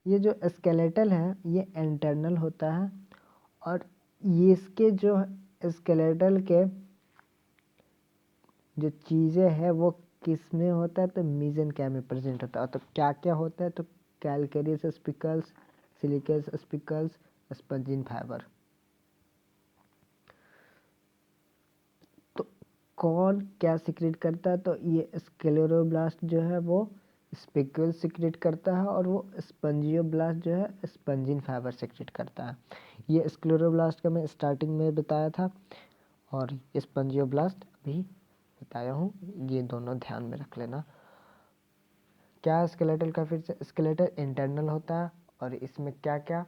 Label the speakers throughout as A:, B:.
A: ये जो स्केलेटल है ये इंटरनल होता है, और ये इसके जो स्केलेटल के जो चीज़ें हैं वो किस में होता है, तो मीसेनकाइम में प्रेजेंट होता है। तो क्या क्या होता है, तो कैलकेरियस स्पिकल्स, सिलिकेस स्पिकल्स, स्पंजिन फाइबर। तो कौन क्या सिक्रेट करता है, तो ये स्क्लेरोब्लास्ट जो है वो स्पिकल सिक्रेट करता है, और वो स्पंजियोब्लास्ट जो है स्पंजिन फाइबर सिक्रेट करता है। ये स्क्लेरोब्लास्ट का मैं स्टार्टिंग में बताया था, और स्पंजियोब्लास्ट भी बताया हूँ, ये दोनों ध्यान में रख लेना। क्या स्केलेटल का, फिर से स्केलेटल इंटरनल होता है, और इसमें क्या क्या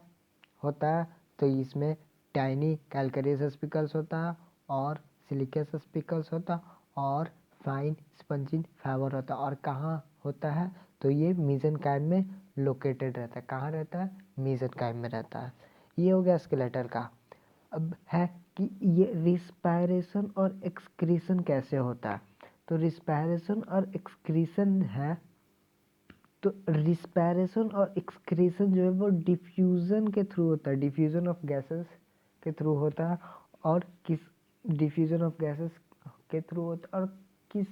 A: होता है, तो इसमें टाइनी कैलकेरियस स्पिकल्स होता है, और सिलिकेस स्पिकल्स होता है, और फाइन स्पंजिन फाइबर होता है। और कहाँ होता है, तो ये मीसेनकाइम में लोकेटेड रहता है। कहाँ रहता है, मीसेनकाइम में रहता है। ये हो गया स्केलेटल का। अब है कि ये रिस्पायरेशन और एक्सक्रीशन कैसे होता है, तो रिस्पायरेशन और एक्सक्रीशन है, तो रिस्पायरेशन और एक्सक्रीशन जो है वो डिफ्यूज़न के थ्रू होता है, डिफ्यूज़न ऑफ गैसेस के थ्रू होता है। और किस डिफ्यूज़न ऑफ गैसेस के थ्रू होता है, और किस,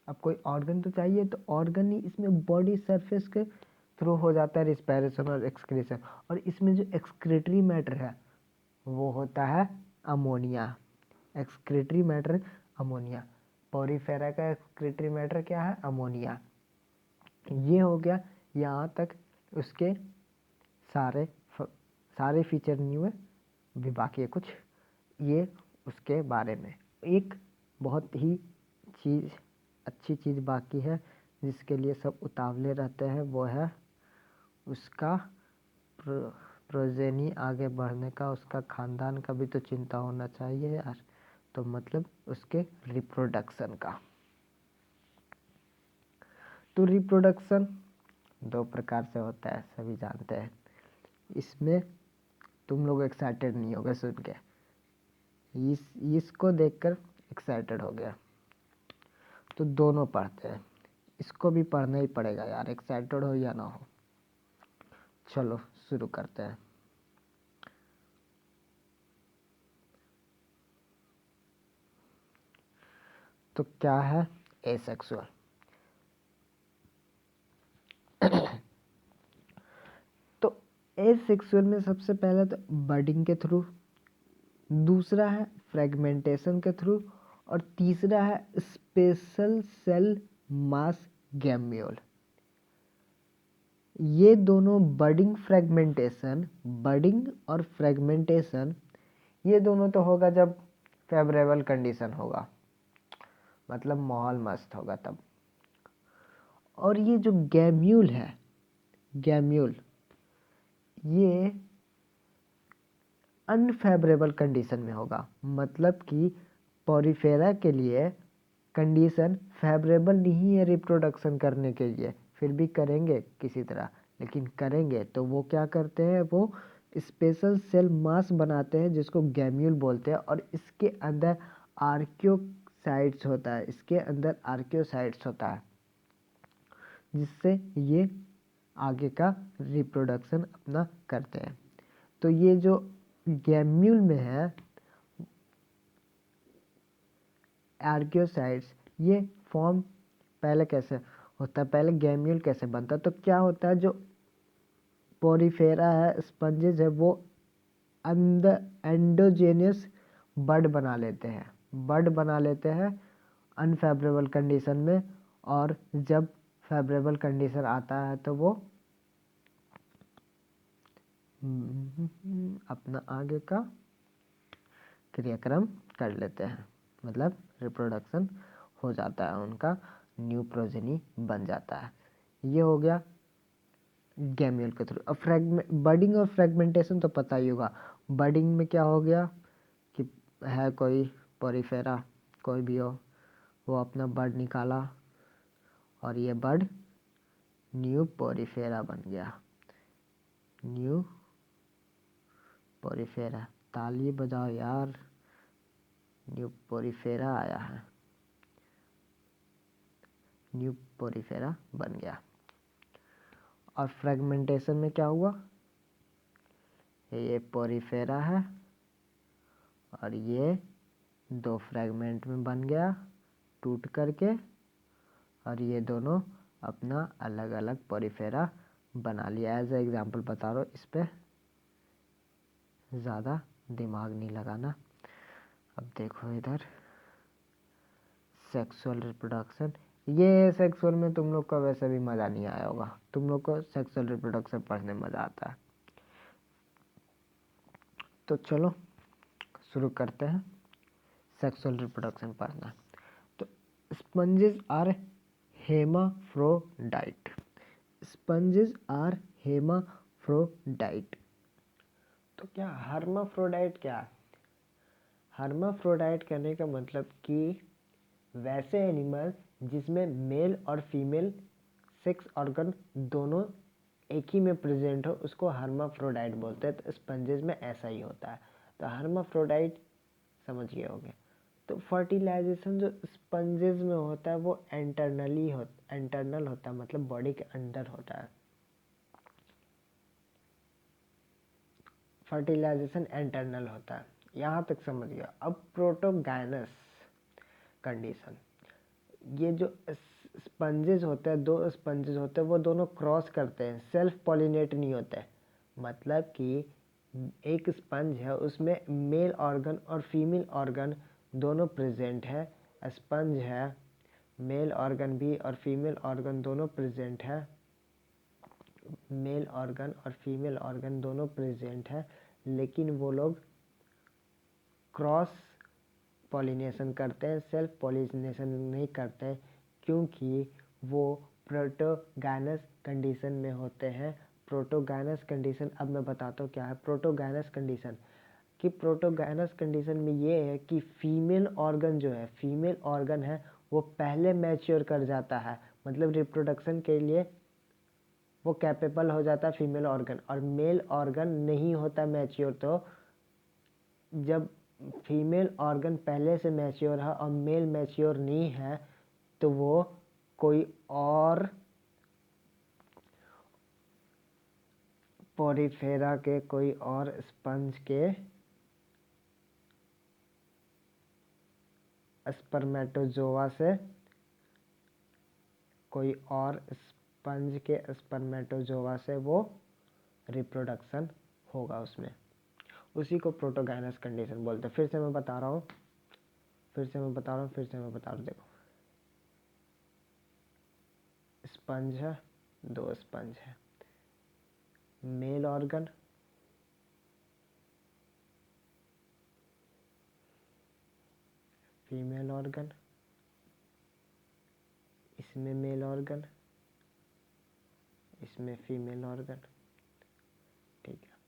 A: अब कोई ऑर्गन तो चाहिए, तो ऑर्गन ही इसमें बॉडी सरफेस के थ्रू हो जाता है रिस्पायरेशन और एक्सक्रीशन। और इसमें जो एक्सक्रीटरी मैटर है वो होता है ammonia. Excretory matter ammonia, Porifera का एक्सक्रीटरी मैटर क्या है, अमोनिया। ये हो गया यहाँ तक उसके सारे फीचर नहीं हुए, भी बाकी है कुछ ये उसके बारे में। एक बहुत ही अच्छी चीज़ बाकी है जिसके लिए सब उतावले रहते हैं, वो है उसका प्रोजेनी आगे बढ़ने का, उसका खानदान का भी तो चिंता होना चाहिए यार। तो मतलब उसके रिप्रोडक्शन का। तो रिप्रोडक्शन दो प्रकार से होता है, सभी जानते हैं। इसमें तुम लोग एक्साइटेड नहीं होगे सुन के, इसको देखकर एक्साइटेड हो गया। तो दोनों पढ़ते हैं, इसको भी पढ़ना ही पड़ेगा यार, एक्साइटेड हो या ना हो। चलो शुरू करते हैं। तो क्या है एसेक्सुअल? तो एसेक्सुअल में सबसे पहले तो बडिंग के थ्रू, दूसरा है फ्रेगमेंटेशन के थ्रू, और तीसरा है स्पेशल सेल मास गैम्यूल। ये दोनों बडिंग और फ्रेगमेंटेशन, ये दोनों तो होगा जब फेवरेबल कंडीशन होगा, मतलब माहौल मस्त होगा तब। और ये जो गैम्यूल है, गैम्यूल ये अनफेवरेबल कंडीशन में होगा, मतलब कि पोरीफेरा के लिए कंडीशन फेवरेबल नहीं है रिप्रोडक्शन करने के लिए, फिर भी करेंगे किसी तरह, लेकिन करेंगे तो वो क्या करते हैं, वो स्पेशल सेल मास बनाते हैं जिसको गैम्यूल बोलते हैं। और इसके अंदर आर्कियोसाइट्स होता है, इसके अंदर आर्कियोसाइट्स होता है, जिससे ये आगे का रिप्रोडक्शन अपना करते हैं। तो ये जो गैम्यूल में है आर्कियोसाइट्स, ये फॉर्म पहले कैसे होता है, पहले गैम्यूल कैसे बनता है, तो क्या होता है, जो पोरीफेरा है, स्पंजेस है, वो अंदर एंडोजेनियस बड बना लेते हैं, बड बना लेते हैं अनफेवरेबल कंडीशन में। और जब फेवरेबल कंडीशन आता है तो वो अपना आगे का क्रियाक्रम कर लेते हैं, मतलब रिप्रोडक्शन हो जाता है, उनका न्यू प्रोजेनी बन जाता है। ये हो गया गैम्यूल के थ्रू। अब बडिंग और फ्रेगमेंटेशन तो पता ही होगा। बडिंग में क्या हो गया कि है कोई पोरीफेरा, कोई भी हो, वो अपना बड निकाला, और ये बड न्यू पोरीफेरा बन गया, न्यू पोरीफेरा। ताली बजाओ यार, न्यू पोरीफेरा आया है, न्यू पोरीफेरा बन गया। और फ्रेगमेंटेशन में क्या हुआ, ये पोरीफेरा है और ये 2 फ्रेगमेंट में बन गया टूट करके, और ये दोनों अपना अलग अलग पोरीफेरा बना लिया। एज ए एग्जाम्पल बता रहा हूँ, इस पर ज़्यादा दिमाग नहीं लगाना। अब देखो इधर सेक्सुअल रिप्रोडक्शन, ये सेक्सुअल में तुम लोग का वैसे भी मज़ा नहीं आया होगा, तुम लोग को सेक्सुअल रिप्रोडक्शन पढ़ने में मज़ा आता है। तो चलो शुरू करते हैं सेक्सुअल रिप्रोडक्शन पढ़ना। तो स्पंजेस आर हेमाफ्रोडाइट, स्पंजेस आर हेमाफ्रोडाइट। तो क्या हर्माफ्रोडाइट क्या है? हर्माफ्रोडाइट कहने का मतलब कि वैसे एनिमल जिसमें मेल और फीमेल सेक्स ऑर्गन दोनों एक ही में प्रेजेंट हो उसको हर्माफ्रोडाइट बोलते हैं। तो स्पंजेस में ऐसा ही होता है। तो हर्माफ्रोडाइट समझ गए होंगे। तो फर्टिलाइजेशन जो स्पंजेस में होता है वो इंटरनल होता है, मतलब बॉडी के अंदर होता है। फर्टिलाइजेशन इंटरनल होता है, यहाँ तक समझ गया। अब प्रोटोगाइनस कंडीशन, ये जो स्पंजेस होते हैं, 2 स्पंजेस होते हैं, वो दोनों क्रॉस करते हैं, सेल्फ पॉलिनेट नहीं होते। मतलब कि एक स्पंज है उसमें मेल ऑर्गन और फीमेल ऑर्गन दोनों प्रेजेंट है। स्पंज है, मेल ऑर्गन भी और फीमेल ऑर्गन दोनों प्रेजेंट है, मेल ऑर्गन और फीमेल ऑर्गन दोनों प्रेजेंट है, लेकिन वो लोग क्रॉस पॉलिनेशन करते हैं, सेल्फ पॉलिनेशन नहीं करते हैं, क्योंकि वो प्रोटोगाइनस कंडीशन में होते हैं। प्रोटोगाइनस कंडीशन, अब मैं बताता हूँ क्या है प्रोटोगाइनस कंडीशन। कि प्रोटोगाइनस कंडीशन में ये है कि फीमेल ऑर्गन जो है, फीमेल ऑर्गन है वो पहले मैच्योर कर जाता है, मतलब रिप्रोडक्शन के लिए वो कैपेबल हो जाता है फीमेल ऑर्गन, और मेल ऑर्गन नहीं होता मैच्योर। तो जब फीमेल ऑर्गन पहले से मैच्योर है और मेल मैच्योर नहीं है, तो वो कोई और पोरीफेरा के, कोई और स्पंज के स्पर्मेटोजोआ से, कोई और स्पंज के स्पर्मेटोजोआ से वो रिप्रोडक्शन होगा उसमें। उसी को प्रोटोगाइनस कंडीशन बोलते हैं। फिर से मैं बता रहा हूँ, देखो स्पंज है, 2 स्पंज है, मेल ऑर्गन, फीमेल ऑर्गन, इसमें मेल ऑर्गन, इसमें फीमेल ऑर्गन। ठीक है,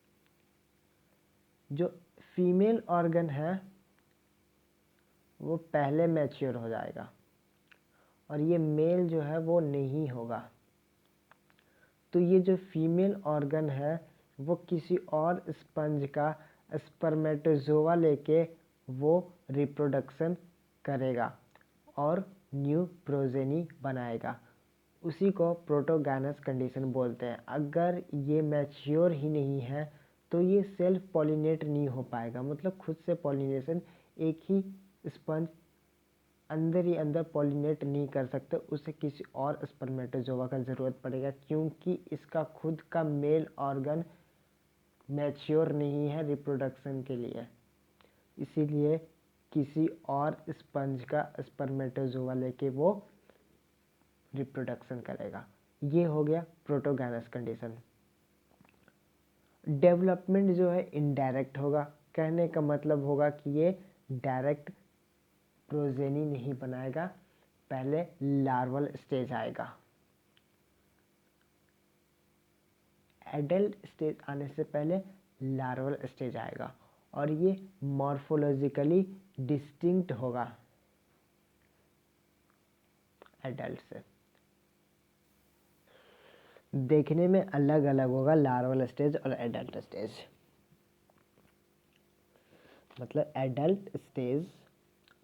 A: जो फीमेल ऑर्गन है वो पहले मैच्योर हो जाएगा और ये मेल जो है वो नहीं होगा। तो ये जो फीमेल ऑर्गन है वो किसी और स्पंज का स्पर्मेटोजोआ लेके वो रिप्रोडक्शन करेगा और न्यू प्रोजेनी बनाएगा। उसी को प्रोटोगाइनस कंडीशन बोलते हैं। अगर ये मैच्योर ही नहीं है तो ये सेल्फ पॉलिनेट नहीं हो पाएगा, मतलब खुद से पॉलिनेशन, एक ही स्पंज अंदर ही अंदर पॉलिनेट नहीं कर सकते, उसे किसी और स्पर्मेटोजोआ का ज़रूरत पड़ेगा, क्योंकि इसका खुद का मेल ऑर्गन मैच्योर नहीं है रिप्रोडक्शन के लिए। इसीलिए किसी और स्पंज का स्पर्मेटोजोआ लेके वो रिप्रोडक्शन करेगा। ये हो गया प्रोटोगाइनस कंडीशन। डेवलपमेंट जो है इनडायरेक्ट होगा, कहने का मतलब होगा कि ये डायरेक्ट प्रोजेनी नहीं बनाएगा, पहले लार्वल स्टेज आएगा। एडल्ट स्टेज आने से पहले लार्वल स्टेज आएगा और ये मॉर्फोलॉजिकली डिस्टिंक्ट होगा एडल्ट से, देखने में अलग अलग होगा लार्वल स्टेज और एडल्ट स्टेज। मतलब एडल्ट स्टेज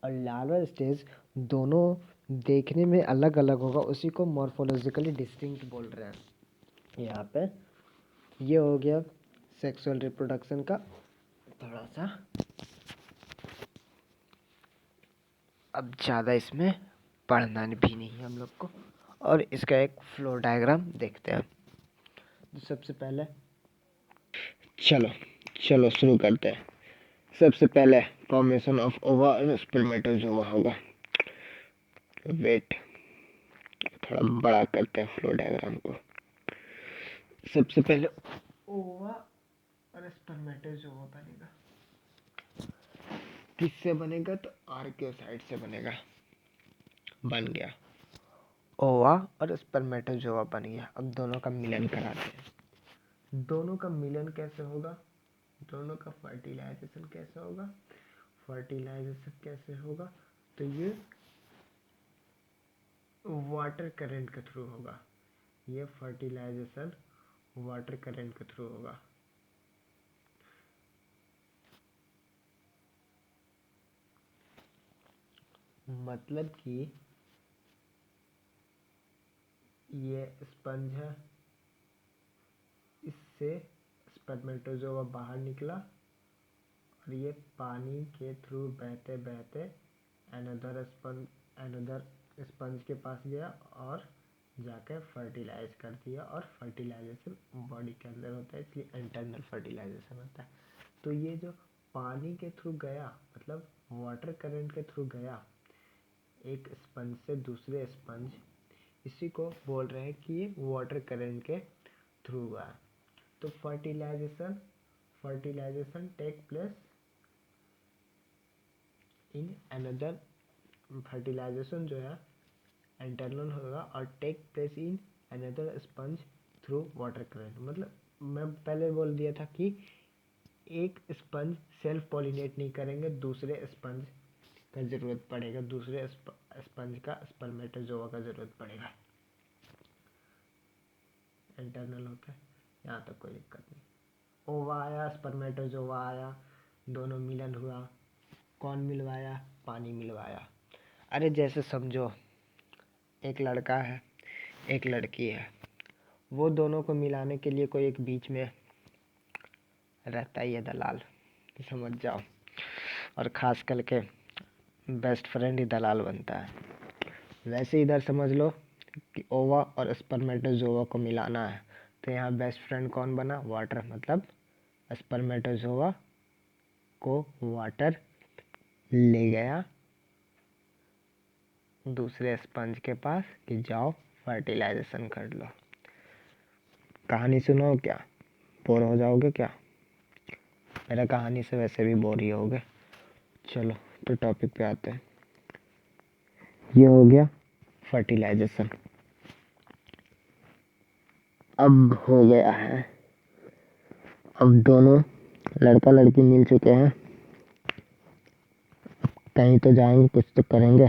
A: और लार्वल स्टेज दोनों देखने में अलग अलग होगा, उसी को मॉर्फोलॉजिकली डिस्टिंक्ट बोल रहे हैं। यहाँ पे ये हो गया सेक्सुअल रिप्रोडक्शन का थोड़ा सा। अब ज़्यादा इसमें पढ़ना भी नहीं है हम लोग को, और इसका एक फ्लो डायग्राम देखते हैं। तो सबसे पहले चलो शुरू करते हैं। सबसे पहले फॉर्मेशन ऑफ ओवा और स्पर्मेटोजोआ होगा। वेट थोड़ा बड़ा करते हैं फ्लो डायग्राम को। सबसे पहले ओवा और स्पर्मेटोजोआ बनेगा। किससे बनेगा? तो आर्कियोसाइट से बनेगा। बन गया ओवा और स्पर्मेटोजोआ बन गया। अब दोनों का मिलन कराते हैं। दोनों का मिलन कैसे होगा? दोनों का फर्टिलाइजेशन कैसे होगा? फर्टिलाइजेशन कैसे होगा? तो ये वाटर करंट के थ्रू होगा। ये फर्टिलाइजेशन वाटर करंट के थ्रू होगा। मतलब कि ये स्पंज है, इससे स्पर्मेटोजोआ बाहर निकला और ये पानी के थ्रू बहते बहते अनदर स्पंज के पास गया और जाकर फर्टिलाइज कर दिया। और फर्टिलाइजेशन बॉडी के अंदर होता है, इसलिए इंटरनल फर्टिलाइजेशन होता है। तो ये जो पानी के थ्रू गया, मतलब वाटर करंट के थ्रू गया एक स्पंज से दूसरे स्पंज, इसी को बोल रहे हैं कि ये वाटर करंट के थ्रू हुआ। तो fertilization take place in another, fertilization जो है इंटरनल होगा और take place in another sponge through water current. मतलब मैं पहले बोल दिया था कि एक स्पंज सेल्फ पॉलिनेट नहीं करेंगे, दूसरे स्पंज का ज़रूरत पड़ेगा, दूसरे स्पंज का स्पर्मेटोजोआ का ज़रूरत पड़ेगा। इंटरनल होता है, यहाँ तक कोई दिक्कत नहीं। ओवा आया, स्पर्मेटोजोआ आया, दोनों मिलन हुआ। कौन मिलवाया? पानी मिलवाया। अरे जैसे समझो एक लड़का है, एक लड़की है, वो दोनों को मिलाने के लिए कोई एक बीच में रहता ही है दलाल, समझ जाओ। और ख़ास करके बेस्ट फ्रेंड ही दलाल बनता है। वैसे इधर समझ लो कि ओवा और स्पर्मेटोजोआ को मिलाना है, तो यहाँ बेस्ट फ्रेंड कौन बना? वाटर। मतलब स्पर्मेटोजोआ को वाटर ले गया दूसरे स्पंज के पास कि जाओ फर्टिलाइजेशन कर लो। कहानी सुनो क्या? बोर हो जाओगे क्या? मेरा कहानी से वैसे भी बोर ही होगे। चलो तो टॉपिक पे आते हैं। ये हो गया फर्टिलाइजेशन। अब हो गया है, अब दोनों लड़का लड़की मिल चुके हैं, कहीं तो जाएंगे, कुछ तो करेंगे,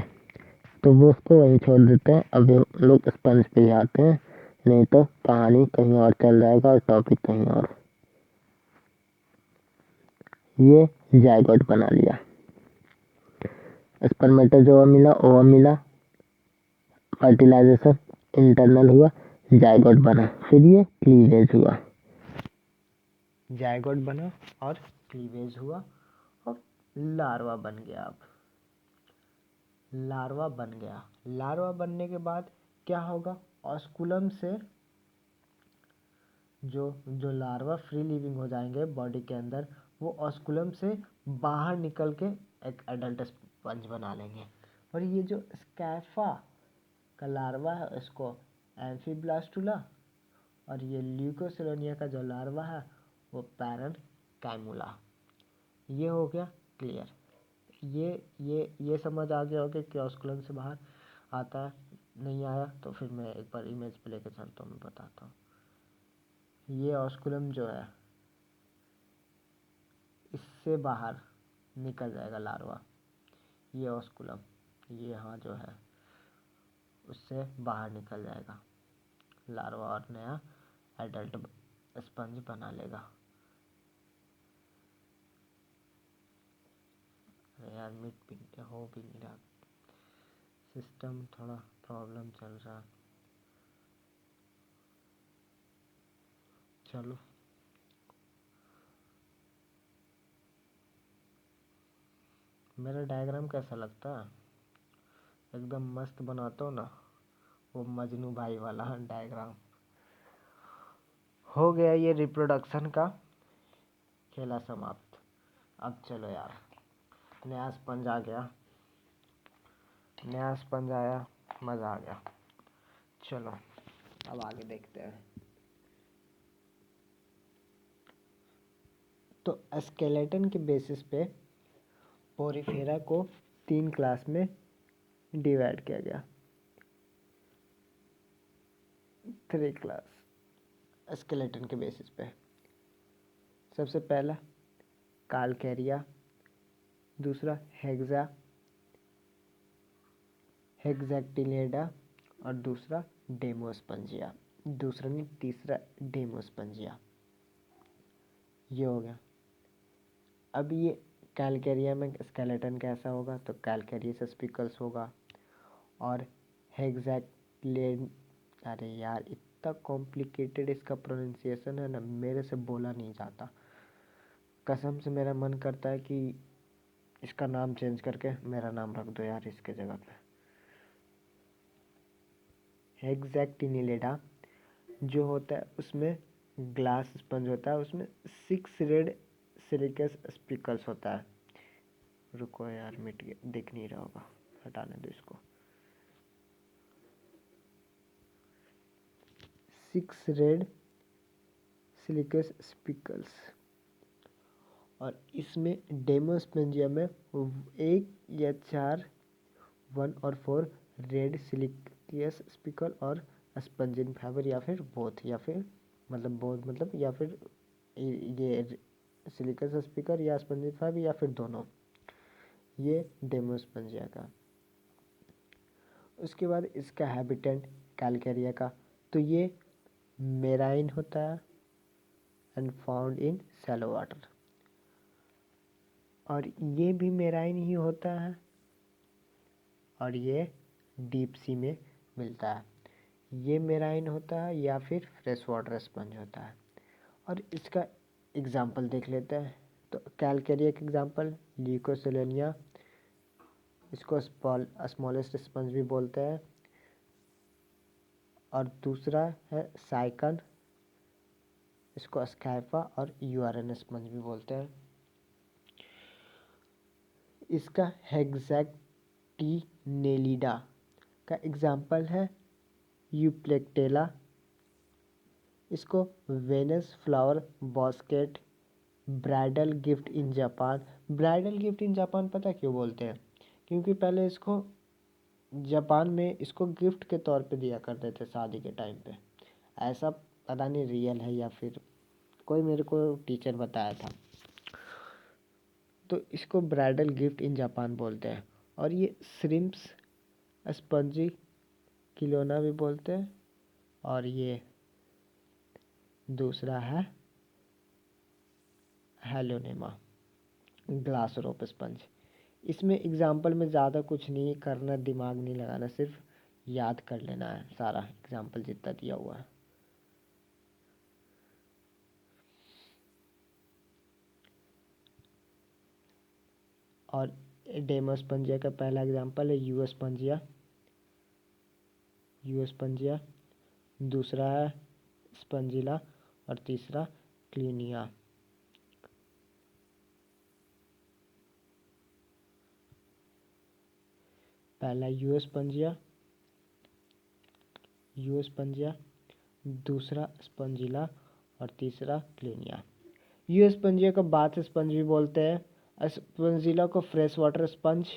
A: तो वो उसको वहीं छोड़ देते हैं। अब लोग स्पंज पे ही आते हैं, नहीं तो कहानी कहीं और चल जाएगा और टॉपिक कहीं और। ये जायगोट बना लिया, स्पर्मेटोजोआ मिला, ओवा मिला, फर्टिलाइजेशन इंटरनल हुआ, जायगोट बना, फिर ये क्लीवेज हुआ। जायगोट बना और क्लीवेज हुआ और लार्वा बन गया। अब लार्वा बन गया। लार्वा बनने के बाद क्या होगा? ऑस्कुलम से जो लार्वा फ्री लिविंग हो जाएंगे बॉडी के अंदर, वो ऑस्कुलम से बाहर निकल के एक एडल्ट स्पंज बना लेंगे। और ये जो स्कैफा का लार्वा है इसको एम्फीब्लास्टुला, और ये ल्यूकोसिलोनिया का जो लार्वा है वो पैरेन्काइमुला। ये हो गया क्लियर। ये समझ आ गया होगा कि ऑस्कुलम से बाहर आता है। नहीं आया तो फिर मैं एक बार इमेज पे लेके चलता हूँ, मैं बताता हूँ। ये ऑस्कुलम जो है इससे बाहर निकल जाएगा लार्वा। ये ऑस्कुलम ये यहाँ जो है उससे बाहर निकल जाएगा लार्वा और नया एडल्ट स्पंज बना लेगा। यार मिट भी हो भी नहीं रहा, सिस्टम थोड़ा प्रॉब्लम चल रहा। चलो मेरा डायग्राम कैसा लगता है? एकदम मस्त बनाता हूँ ना, वो मजनू भाई वाला डायग्राम। हो गया ये रिप्रोडक्शन का खेला समाप्त। अब चलो यार, नया स्पंज आ गया, नया स्पंज आया, मज़ा आ गया। चलो अब आगे देखते हैं। तो स्केलेटन के बेसिस पे पोरीफेरा को 3 क्लास में डिवाइड किया गया। 3 क्लास स्केलेटन के बेसिस पे। सबसे पहला कालकेरिया, दूसरा हेक्साक्टिनिडा और दूसरा डेमोस्पंजिया। दूसरा नहीं, तीसरा डेमोस्पंजिया। ये हो गया। अब ये कैलकेरिया में स्केलेटन कैसा होगा? तो कैलकेरियस स्पिकल्स होगा। और हेक्साक्टिनिड, अरे यार इतना कॉम्प्लिकेटेड इसका प्रोनाउंसिएशन है ना, मेरे से बोला नहीं जाता। कसम से मेरा मन करता है कि इसका नाम चेंज करके मेरा नाम रख दो यार इसके जगह पे। हेक्साक्टिनिलिडा जो होता है उसमें ग्लास स्पंज होता है, उसमें 6 रेड सिलिकस स्पिकल्स होता है। रुको यार, मिट गया, दिख नहीं रहा होगा, हटाने दो इसको। 6 रेड सिलिकस स्पिकल्स। और इसमें डेमोस्पेंजिया में 1 या 4, 1 और 4 रेड सिलिकस स्पिकल और स्पंजिन फाइबर, या फिर बोथ, या फिर मतलब बोथ मतलब या फिर ये सिलिकस स्पिकर या स्पंजिन फाइबर या फिर दोनों। ये डेमोस्पेंजिया का। उसके बाद इसका हैबिटेट कैलकेरिया का, तो ये मेराइन होता है and found in shallow water. और ये भी मेराइन ही होता है और ये डीप सी में मिलता है। ये मेराइन होता है या फिर फ्रेश वाटर स्पंज होता है। और इसका एग्जाम्पल देख लेते हैं। तो कैलकेरिया का एग्जाम्पल ल्यूकोसेलेनिया, इसको स्मॉलेस्ट स्पंज भी बोलते हैं। और दूसरा है साइकन, इसको स्कैफा और यूआरएन स्पंज भी बोलते हैं। इसका हेक्साक्टिनेलिडा का एग्जाम्पल है यूप्लेक्टेला, इसको Venus flower basket, bridal gift in Japan. Bridal gift in Japan पता क्यों बोलते हैं? क्योंकि पहले इसको जापान में इसको गिफ्ट के तौर पे दिया करते थे शादी के टाइम पे। ऐसा पता नहीं रियल है या फिर कोई मेरे को टीचर बताया था। तो इसको ब्राइडल गिफ्ट इन जापान बोलते हैं। और ये श्रिम्प्स स्पंजी किलोना भी बोलते हैं। और ये दूसरा है हेलोनेमा ग्लास रोप स्पंज। इसमें एग्जाम्पल में ज़्यादा कुछ नहीं करना, दिमाग नहीं लगाना, सिर्फ याद कर लेना है सारा एग्जाम्पल जितना दिया हुआ है। और डेमोस्पंजिया का पहला एग्जाम्पल है यूएस्पंजिया, दूसरा है स्पंजिला और तीसरा क्लिनिया। पहला यूएस्पंजिया, दूसरा स्पंजिला और तीसरा क्लिनिया। यूएस्पंजिया को बाथ स्पंज भी बोलते हैं, स्पंजिला को फ्रेश वाटर स्पंज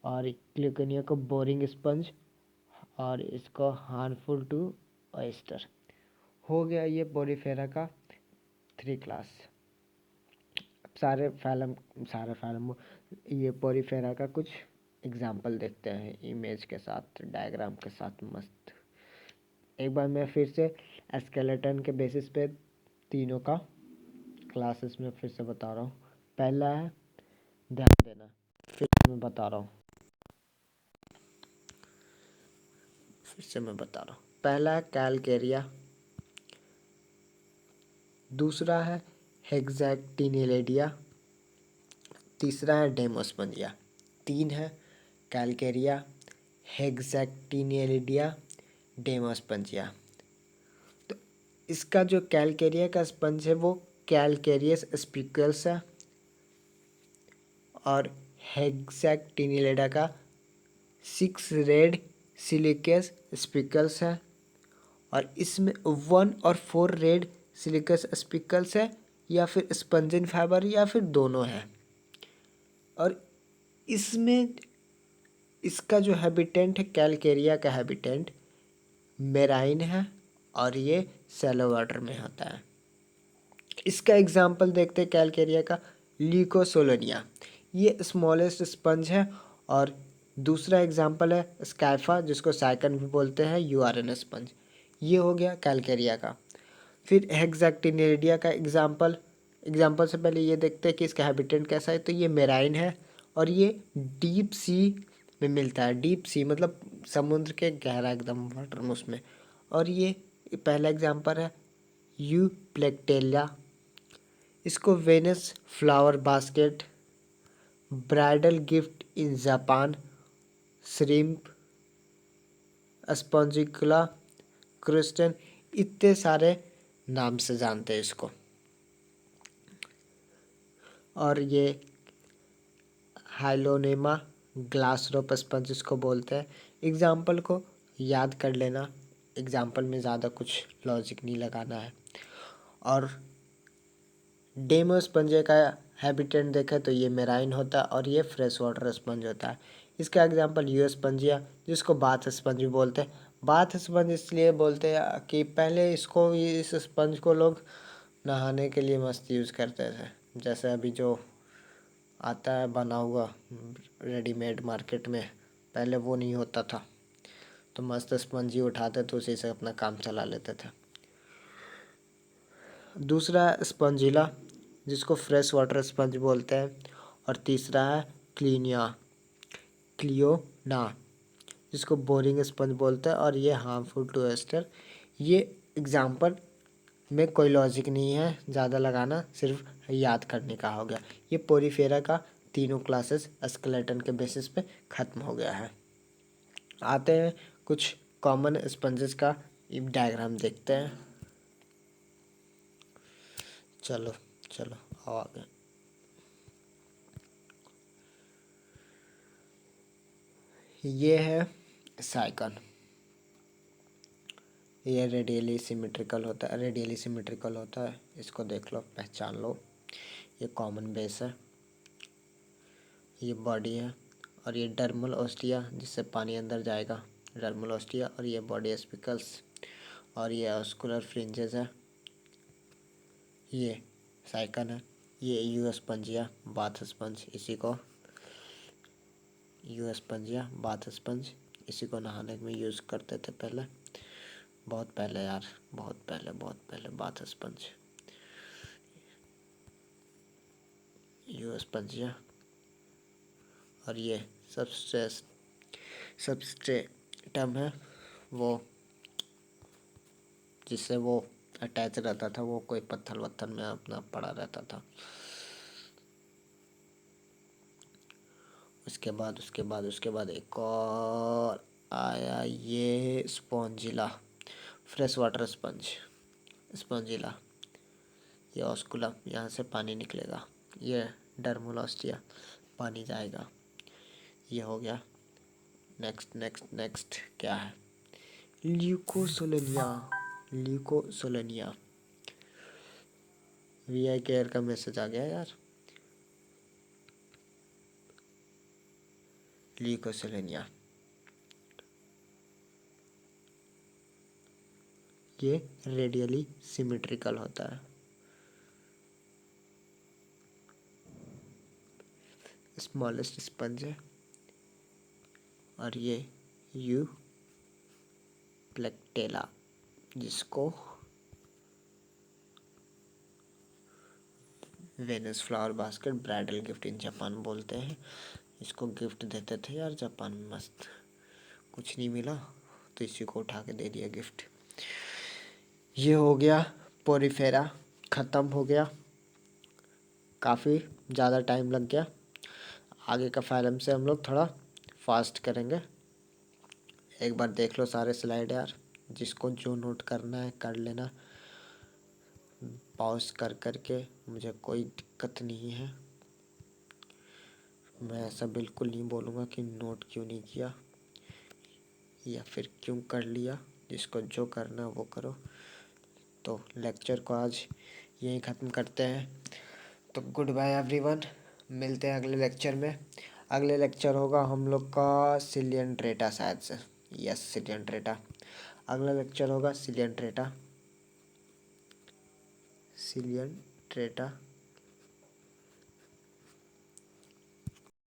A: और क्लिनिया को बोरिंग स्पंज, और इसको हार्मफुल टू ऑयस्टर। हो गया ये पोरीफेरा का 3 क्लास। सारे फैलम ये पोरीफेरा का कुछ एग्जाम्पल देखते हैं इमेज के साथ, डायग्राम के साथ मस्त। एक बार मैं फिर से स्केलेटन के बेसिस पे तीनों का क्लासेस में फिर से बता रहा हूँ। पहला है, ध्यान देना, फिर मैं बता रहा हूँ, पहला है कैलकेरिया, दूसरा है हेक्सैक्टिनिलिडिया, तीसरा है डेमोस्पंजिया, 3 है कैलकेरिया, हेक्सैक्टिनिलिडिया, डेमोस्पंजिया। तो इसका जो कैलकेरिया का स्पंज है वो कैलकेरियस स्पिकल्स है और हेक्सैक्टिनिलिडा का 6 रेड सिलिकस स्पिकल्स है और इसमें 1 और 4 रेड सिलिकस स्पिकल्स है या फिर स्पंजिन फाइबर या फिर दोनों है। और इसमें इसका जो हैबिटेंट है कैलकेरिया का हैबिटेंट मेराइन है और ये सैलो वाटर में होता है। इसका एग्जाम्पल देखते हैं कैलकेरिया का, ल्यूकोसोलोनिया, ये स्मॉलेस्ट स्पंज है। और दूसरा एग्जाम्पल है स्काइफा जिसको साइकन भी बोलते हैं, यूआरएन स्पंज। ये हो गया कैलकेरिया का। फिर हेक्सैक्टिनिलिडिया का एग्जाम्पल से पहले ये देखते हैं कि इसका हैबिटेंट कैसा है। तो ये मेराइन है और ये डीप सी में मिलता है। डीप सी मतलब समुद्र के गहरा एकदम वाटर में उसमें। और ये पहला एग्जाम्पल है यूप्लेक्टेलिया, इसको Venus flower basket, bridal gift in Japan, shrimp, Spongicola, क्रिस्टन, इतने सारे नाम से जानते हैं इसको। और ये हाइलोनेमा ग्लासरोप स्पंज इसको बोलते हैं। एग्जाम्पल को याद कर लेना, एग्जाम्पल में ज़्यादा कुछ लॉजिक नहीं लगाना है। और डेमो स्पंज का हैबिटेट देखें तो ये मेराइन होता है और ये फ्रेश वाटर स्पंज होता है। इसका एग्जांपल यू स्पंजिया जिसको बाथ स्पंज भी बोलते हैं। बाथ स्पंज इसलिए बोलते हैं कि पहले इस स्पंज को लोग नहाने के लिए मस्त यूज़ करते थे। जैसे अभी जो आता है बना हुआ रेडीमेड मार्केट में, पहले वो नहीं होता था तो मस्त स्पंज ही उठाते तो उसी से अपना काम चला लेते थे। दूसरा है स्पंजिला जिसको फ्रेश वाटर स्पंज बोलते हैं। और तीसरा है क्लियोना जिसको बोरिंग स्पंज बोलते हैं और ये हार्मफुल टू एस्टर। ये एग्जाम्पल में कोई लॉजिक नहीं है ज़्यादा लगाना, सिर्फ याद करने का हो गया। ये पोरीफेरा का तीनों क्लासेस स्केलेटन के बेसिस पे ख़त्म हो गया है। आते हैं कुछ कॉमन स्पंजेस का डायग्राम देखते हैं। चलो आओ आगे। ये है साइकन, ये रेडियली सिमेट्रिकल होता है। इसको देख लो, पहचान लो। ये कॉमन बेस है, ये बॉडी है और ये डर्मल ऑस्टिया जिससे पानी अंदर जाएगा, डर्मल ऑस्टिया। और ये बॉडी स्पिकल्स और ये ऑस्कुलर फ्रिंजेस है। ये साइकन है। ये यू स्पंजिया बाथ स्पंज, इसी को नहाने में यूज़ करते थे पहले, बहुत पहले बाथ स्पंज, यू स्पंजिया। और ये सबस्ट्रेटम है, वो जिससे वो अटैच रहता था, वो कोई पत्थर वत्थर में अपना पड़ा रहता था। उसके बाद एक और आया, ये स्पॉन्जिला फ्रेश वाटर स्पॉन्जिला। ये ऑस्कुलम, यहाँ से पानी निकलेगा। ये डर्मोलॉस्टिया, पानी जाएगा। ये हो गया। नेक्स्ट क्या है? ल्यूकोसोलेनिया। वीआई केयर का मैसेज आ गया यार। ल्यूकोसोलेनिया ये रेडियली सिमेट्रिकल होता है। स्मॉलेस्ट स्पंज है और ये यू प्लेक्टेला जिसको Venus flower basket, bridal gift in Japan बोलते हैं। इसको गिफ्ट देते थे यार जापान में, मस्त। कुछ नहीं मिला तो इसी को उठा के दे दिया गिफ्ट। ये हो गया पोरीफेरा
B: ख़त्म हो गया, काफ़ी ज़्यादा टाइम लग गया। आगे का फाइलम से हम लोग थोड़ा फास्ट करेंगे। एक बार देख लो सारे स्लाइड यार, जिसको जो नोट करना है कर लेना, पॉज कर कर के, मुझे कोई दिक्कत नहीं है। मैं ऐसा बिल्कुल नहीं बोलूँगा कि नोट क्यों नहीं किया या फिर क्यों कर लिया, जिसको जो करना वो करो। तो लेक्चर को आज यहीं ख़त्म करते हैं। तो गुड बाय एवरीवन, मिलते हैं अगले लेक्चर में। अगले लेक्चर होगा हम लोग का सिलियन ट्रेटा, शायद से, यस सिलियन ट्रेटा। अगला लेक्चर होगा सिलियन ट्रेटा।